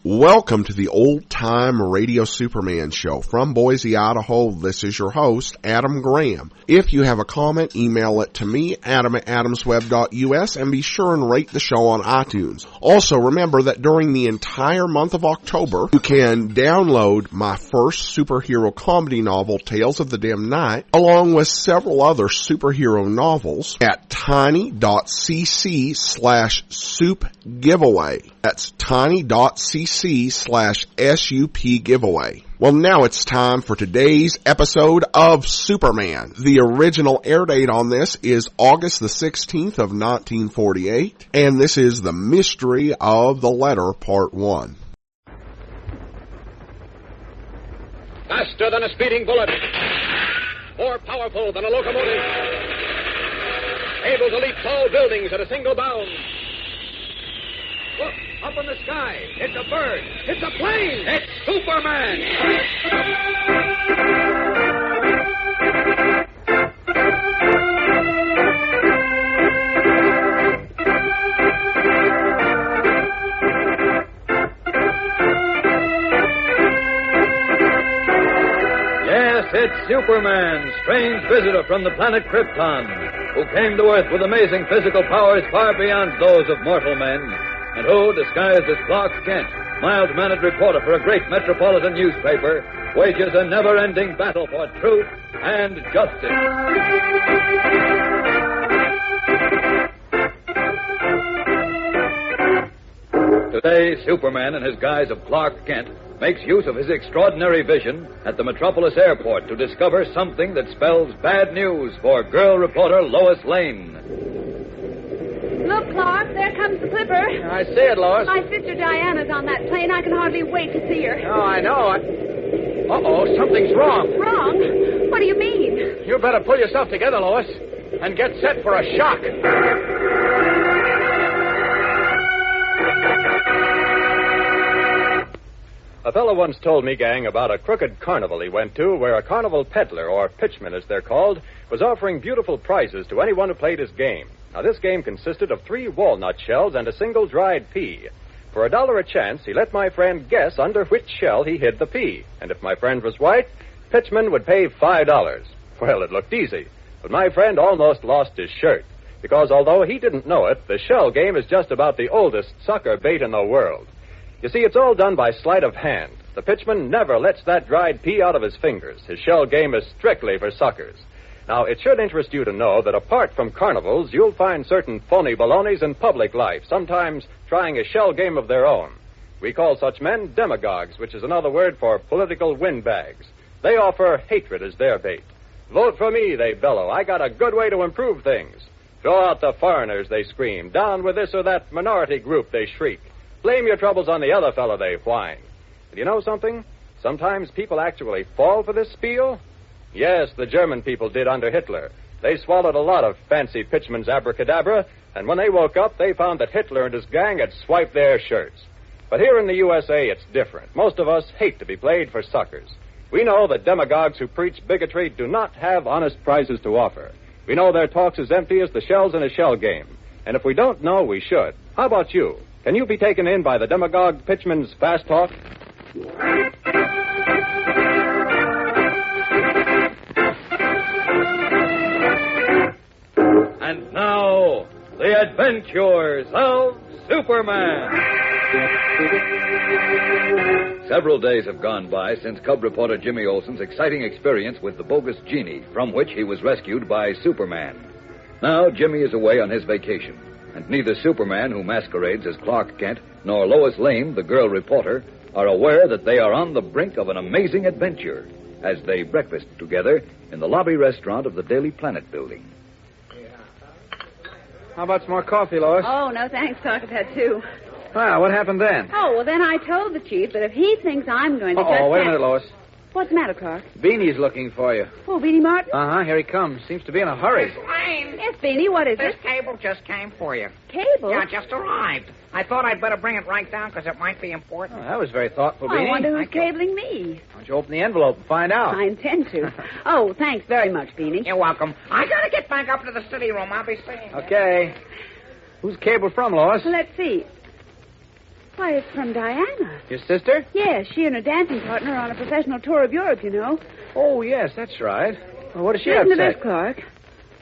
Welcome to the Old Time Radio Superman Show. From Boise, Idaho, this is your host, Adam Graham. If you have a comment, email it to me, adam@adamsweb.us, and be sure and rate the show on iTunes. Also, remember that during the entire month of October, you can download my first superhero comedy novel, Tales of the Dim Night, along with several other superhero novels at tiny.cc/soup giveaway. That's tiny.cc/SUP giveaway. Well, now it's time for today's episode of Superman. The original air date on this is August the 16th of 1948, and this is The Mystery of the Letter, Part 1. Faster than a speeding bullet. More powerful than a locomotive. Able to leap tall buildings at a single bound. Look, up in the sky. It's a bird. It's a plane. It's Superman. Yes, it's Superman, strange visitor from the planet Krypton, who came to Earth with amazing physical powers far beyond those of mortal men, and who, disguised as Clark Kent, mild-mannered reporter for a great metropolitan newspaper, wages a never-ending battle for truth and justice. Today, Superman, in his guise of Clark Kent, makes use of his extraordinary vision at the Metropolis airport to discover something that spells bad news for girl reporter Lois Lane. Look, Clark, there comes the Clipper. I see it, Lois. My sister Diana's on that plane. I can hardly wait to see her. Oh, I know. Uh-oh, something's wrong. Wrong? What do you mean? You better pull yourself together, Lois, and get set for a shock. A fellow once told me, gang, about a crooked carnival he went to where a carnival peddler, or pitchman as they're called, was offering beautiful prizes to anyone who played his game. Now, this game consisted of 3 walnut shells and a single dried pea. For $1 a chance, he let my friend guess under which shell he hid the pea. And if my friend was right, pitchman would pay $5. Well, it looked easy. But my friend almost lost his shirt. Because although he didn't know it, the shell game is just about the oldest sucker bait in the world. You see, it's all done by sleight of hand. The pitchman never lets that dried pea out of his fingers. His shell game is strictly for suckers. Now, it should interest you to know that apart from carnivals, you'll find certain phony balonies in public life, sometimes trying a shell game of their own. We call such men demagogues, which is another word for political windbags. They offer hatred as their bait. Vote for me, they bellow. I got a good way to improve things. Throw out the foreigners, they scream. Down with this or that minority group, they shriek. Blame your troubles on the other fellow, they whine. And you know something? Sometimes people actually fall for this spiel. Yes, the German people did under Hitler. They swallowed a lot of fancy pitchman's abracadabra, and when they woke up, they found that Hitler and his gang had swiped their shirts. But here in the USA, it's different. Most of us hate to be played for suckers. We know that demagogues who preach bigotry do not have honest prizes to offer. We know their talk's as empty as the shells in a shell game. And if we don't know, we should. How about you? Can you be taken in by the demagogue pitchman's fast talk? And now, the adventures of Superman. Several days have gone by since Cub reporter Jimmy Olsen's exciting experience with the bogus genie, from which he was rescued by Superman. Now, Jimmy is away on his vacation, and neither Superman, who masquerades as Clark Kent, nor Lois Lane, the girl reporter, are aware that they are on the brink of an amazing adventure as they breakfast together in the lobby restaurant of the Daily Planet building. How about some more coffee, Lois? Oh, no thanks. Clark, I've had 2. Well, what happened then? Oh, well, then I told the chief that if he thinks I'm going to Oh, wait a minute, Lois. What's the matter, Clark? Beanie's looking for you. Oh, Beanie Martin? Uh-huh, here he comes. Seems to be in a hurry. Miss Lane, Yes, Beanie, what is this it? cable just came for you. Cable? Yeah, just arrived. I thought I'd better bring it right down because it might be important. Oh, that was very thoughtful, Oh, I Beanie. wonder who's Thank you. cabling me. Why don't you open the envelope and find out? I intend to. Oh, thanks very much, Beanie. You're welcome. I gotta get back up to the city room. I'll be seeing you. Okay. Who's the cable from, Lois? Let's see. Why, it's from Diana. Your sister? Yes, she and her dancing partner are on a professional tour of Europe, you know. Oh, yes, that's right. Well, what does she Listen have to to this, say? Clark.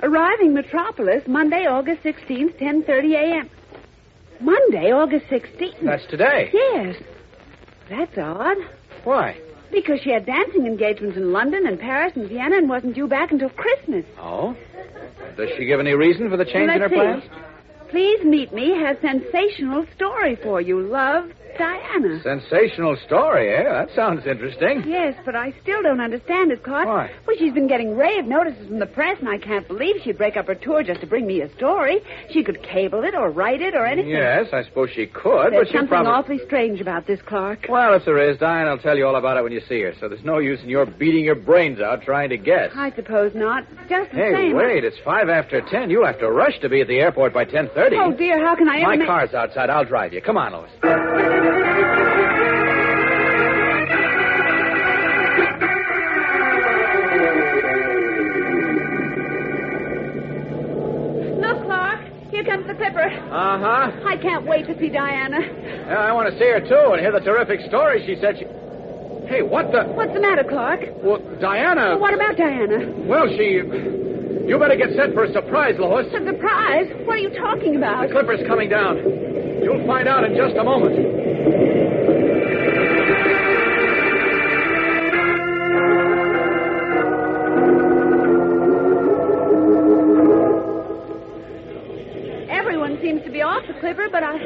Arriving Metropolis, Monday, August 16th, 10:30 a.m. Monday, August 16th? That's today. Yes. That's odd. Why? Because she had dancing engagements in London and Paris and Vienna and wasn't due back until Christmas. Oh? Does she give any reason for the change in her plans? Please meet me. Has sensational story for you. Love, Diana. Sensational story, eh? That sounds interesting. Yes, but I still don't understand it, Clark. Why? Well, she's been getting rave notices from the press, and I can't believe she'd break up her tour just to bring me a story. She could cable it or write it or anything. Yes, I suppose she could, There's but she'd something probably... awfully strange about this, Clark. Well, if there is, Diana will tell you all about it when you see her, so there's no use in your beating your brains out trying to guess. I suppose not. Just the Hey, same. wait, it's 5 after 10. You'll have to rush to be at the airport by 10:30. Oh, dear, how can I My ever... car's outside. I'll drive you. Come on, Lois. Look, Clark, here comes the Clipper. Uh-huh. I can't wait to see Diana. Yeah, I want to see her, too, and hear the terrific story she said she... Hey, what the... What's the matter, Clark? Well, Diana... Well, what about Diana? Well, she... You better get set for a surprise, Lois. A surprise? What are you talking about? The Clipper's coming down. You'll find out in just a moment. Everyone seems to be off the Clipper, but I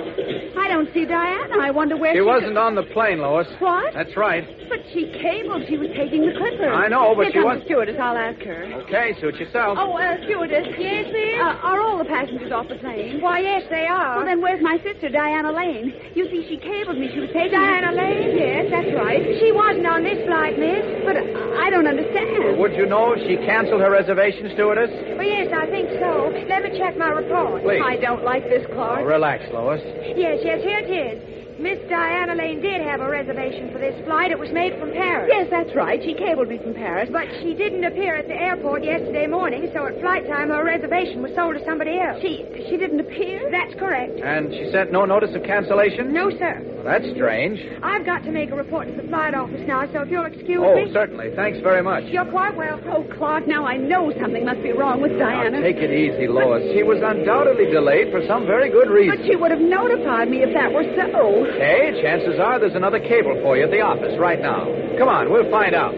don't see Diana. I wonder where She she... wasn't on the plane, Lois. What? That's right. But she cabled she was taking the Clipper. I know, but Here she comes was... the stewardess. I'll ask her. Okay, suit yourself. Oh, stewardess. Yes, miss? Are all the passengers off the plane? Why, yes, they are. Well, then where's my sister, Diana Lane? You see, she cabled me. She was taking... Diana Lane? Yes, that's right. She wasn't on this flight, miss. But I don't understand. Would you know if she canceled her reservation, stewardess? Well, yes, I think so. Let me check my report. Please. I don't like this, Clark. Oh, relax, Lois. Yes, here it is. Miss Diana Lane did have a reservation for this flight. It was made from Paris. Yes, that's right. She cabled me from Paris. But she didn't appear at the airport yesterday morning, so at flight time her reservation was sold to somebody else. She didn't appear? That's correct. And she sent no notice of cancellation? No, sir. Well, that's strange. I've got to make a report to the flight office now, so if you'll excuse Oh, me. certainly. Thanks very much. You're quite welcome. Oh, Clark, now I know something must be wrong with Diana. Now, take it easy, Lois. She was undoubtedly delayed for some very good reason. But she would have notified me if that were so. Okay, chances are there's another cable for you at the office right now. Come on, we'll find out.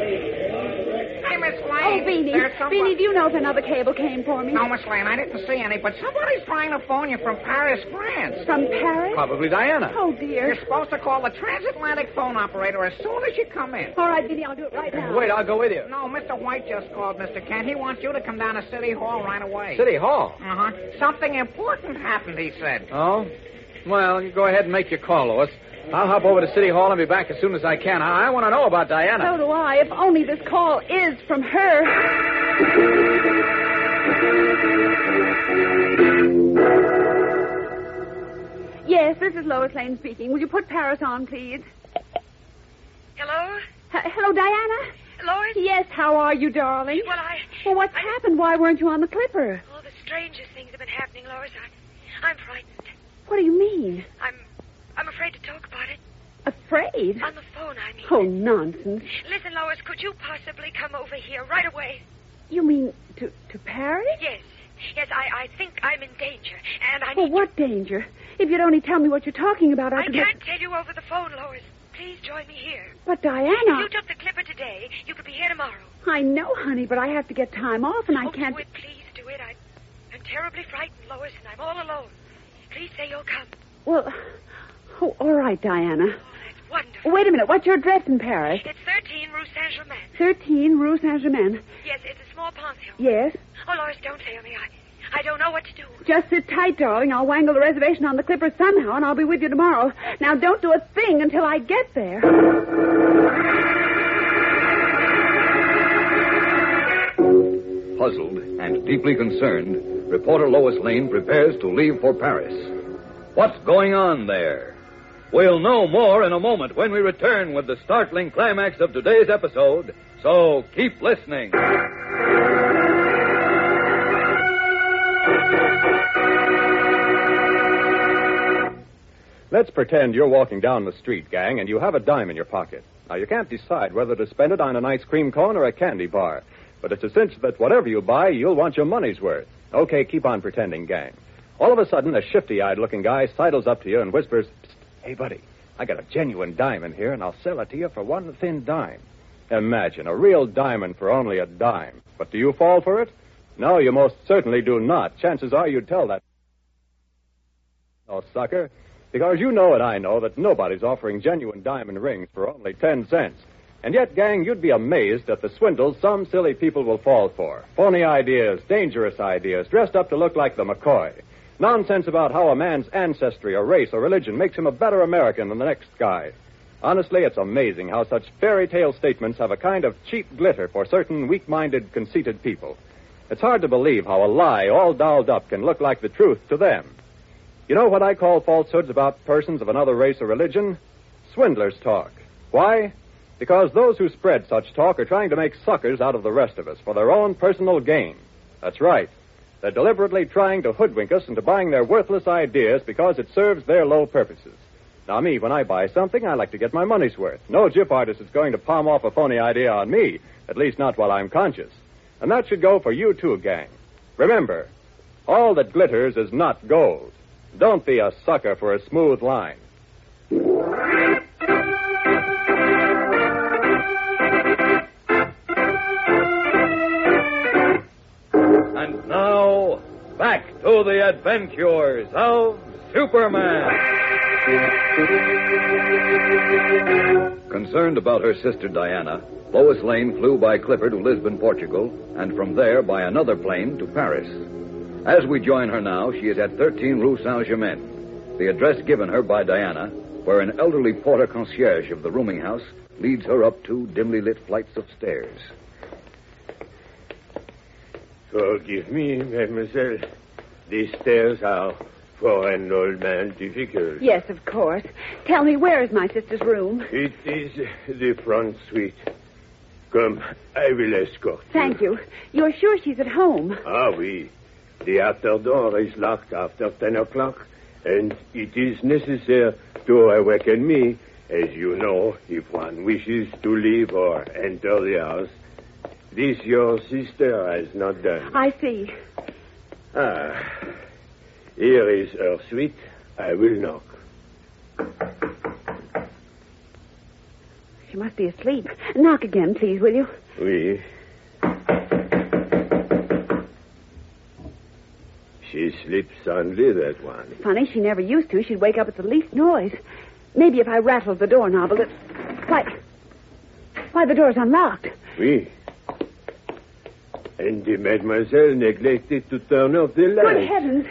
Hey, Miss Oh, Lane. Beanie. There's somebody... Beanie, do you know if another cable came for me? No, Miss Lane, I didn't see any, but somebody's trying to phone you from Paris, France. From Paris? Probably Diana. Oh, dear. You're supposed to call the transatlantic phone operator as soon as you come in. All right, Beanie, I'll do it right now. Wait, I'll go with you. No, Mr. White just called, Mr. Kent. He wants you to come down to City Hall right away. City Hall. Uh-huh. Something important happened, he said. Oh? Well, you go ahead and make your call, Lois. I'll hop over to City Hall and be back as soon as I can. I want to know about Diana. So do I. If only this call is from her. Yes, this is Lois Lane speaking. Will you put Paris on, please? Hello? Hello, Diana? Lois? Yes, how are you, darling? Well, what's happened? Why weren't you on the Clipper? Oh, the strangest things have been happening, Lois. I'm frightened. What do you mean? I'm afraid to talk about it. Afraid? On the phone, I mean. Oh, nonsense. Listen, Lois, could you possibly come over here right away? You mean to Paris? Yes. Yes, I think I'm in danger, and I Well, need what danger? If you'd only tell me what you're talking about, I could... can't tell you over the phone, Lois. Please join me here. But, Diana... If you took the Clipper today, you could be here tomorrow. I know, honey, but I have to get time off, and I can't... Do it, please do it. I'm terribly frightened, Lois, and I'm all alone. Please say you'll come. Well, oh, all right, Diana. Oh, that's wonderful. Wait a minute. What's your address in Paris? It's 13 Rue Saint-Germain. 13 Rue Saint-Germain. Yes, it's a small pension. Yes? Oh, Lois, don't fail me. I don't know what to do. Just sit tight, darling. I'll wangle the reservation on the Clipper somehow, and I'll be with you tomorrow. Now, don't do a thing until I get there. Puzzled and deeply concerned, reporter Lois Lane prepares to leave for Paris. What's going on there? We'll know more in a moment when we return with the startling climax of today's episode, So keep listening. Let's pretend you're walking down the street, gang, and you have a dime in your pocket. Now, you can't decide whether to spend it on an ice cream cone or a candy bar. But it's a cinch that whatever you buy, you'll want your money's worth. Okay, keep on pretending, gang. All of a sudden, a shifty-eyed-looking guy sidles up to you and whispers, "Psst, hey, buddy, I got a genuine diamond here, and I'll sell it to you for one thin dime." Imagine, a real diamond for only a dime. But do you fall for it? No, you most certainly do not. Chances are you'd tell that. Oh, sucker. Because you know and I know that nobody's offering genuine diamond rings for only 10 cents. And yet, gang, you'd be amazed at the swindles some silly people will fall for. Phony ideas, dangerous ideas, dressed up to look like the McCoy. Nonsense about how a man's ancestry or race or religion makes him a better American than the next guy. Honestly, it's amazing how such fairy tale statements have a kind of cheap glitter for certain weak-minded, conceited people. It's hard to believe how a lie all dolled up can look like the truth to them. You know what I call falsehoods about persons of another race or religion? Swindlers' talk. Why? Because those who spread such talk are trying to make suckers out of the rest of us for their own personal gain. That's right. They're deliberately trying to hoodwink us into buying their worthless ideas because it serves their low purposes. Now, me, when I buy something, I like to get my money's worth. No gyp artist is going to palm off a phony idea on me, at least not while I'm conscious. And that should go for you, too, gang. Remember, all that glitters is not gold. Don't be a sucker for a smooth line. And now, back to the adventures of Superman. Concerned about her sister Diana, Lois Lane flew by clipper to Lisbon, Portugal, and from there by another plane to Paris. As we join her now, she is at 13 Rue Saint-Germain, the address given her by Diana, where an elderly porter concierge of the rooming house leads her up two dimly lit flights of stairs. Forgive me, mademoiselle. These stairs are for an old man difficult. Yes, of course. Tell me, where is my sister's room? It is the front suite. Come, I will escort you. Thank you. You're sure she's at home? Ah, oui. The outer door is locked after 10 o'clock, and it is necessary to awaken me, as you know, if one wishes to leave or enter the house. This your sister has not done. I see. Ah, here is her suite. I will knock. She must be asleep. Knock again, please, will you? Oui. She sleeps soundly, that one. Funny, she never used to. She'd wake up at the least noise. Maybe if I rattled the doorknob a little... Why, the door's unlocked. Oui. And the mademoiselle neglected to turn off the light. Good heavens!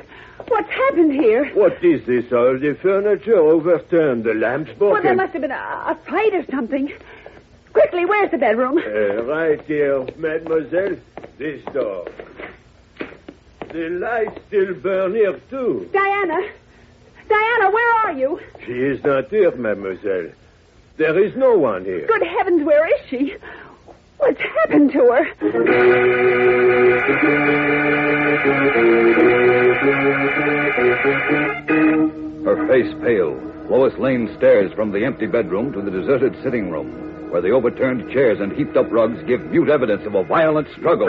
What's happened here? What is this? All the furniture overturned, the lamps broken. Well, there must have been a fight or something. Quickly, where's the bedroom? Right here, mademoiselle. This door. The lights still burn here, too. Diana! Diana, where are you? She is not here, mademoiselle. There is no one here. Good heavens, where is she? What's happened to her? Her face pale, Lois Lane stares from the empty bedroom to the deserted sitting room, where the overturned chairs and heaped-up rugs give mute evidence of a violent struggle.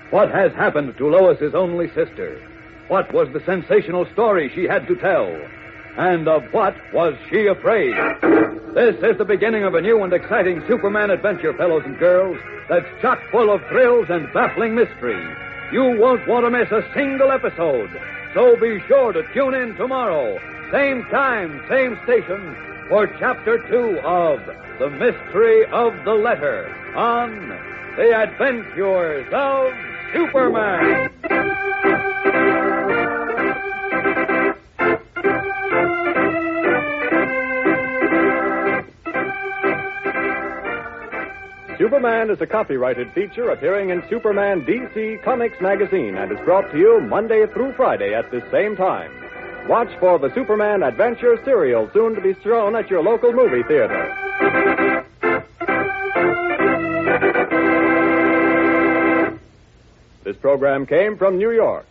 What has happened to Lois's only sister? What was the sensational story she had to tell? And of what was she afraid? This is the beginning of a new and exciting Superman adventure, fellows and girls, that's chock full of thrills and baffling mystery. You won't want to miss a single episode, so be sure to tune in tomorrow, same time, same station, for Chapter 2 of The Mystery of the Letter on The Adventures of Superman. Superman is a copyrighted feature appearing in Superman DC Comics magazine and is brought to you Monday through Friday at this same time. Watch for the Superman Adventure serial soon to be shown at your local movie theater. program came from New York.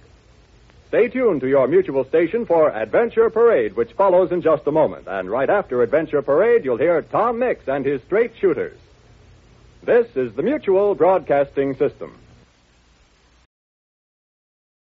Stay tuned to your Mutual station for Adventure Parade, which follows in just a moment. And right after Adventure Parade, you'll hear Tom Mix and his straight shooters. This is the Mutual Broadcasting System.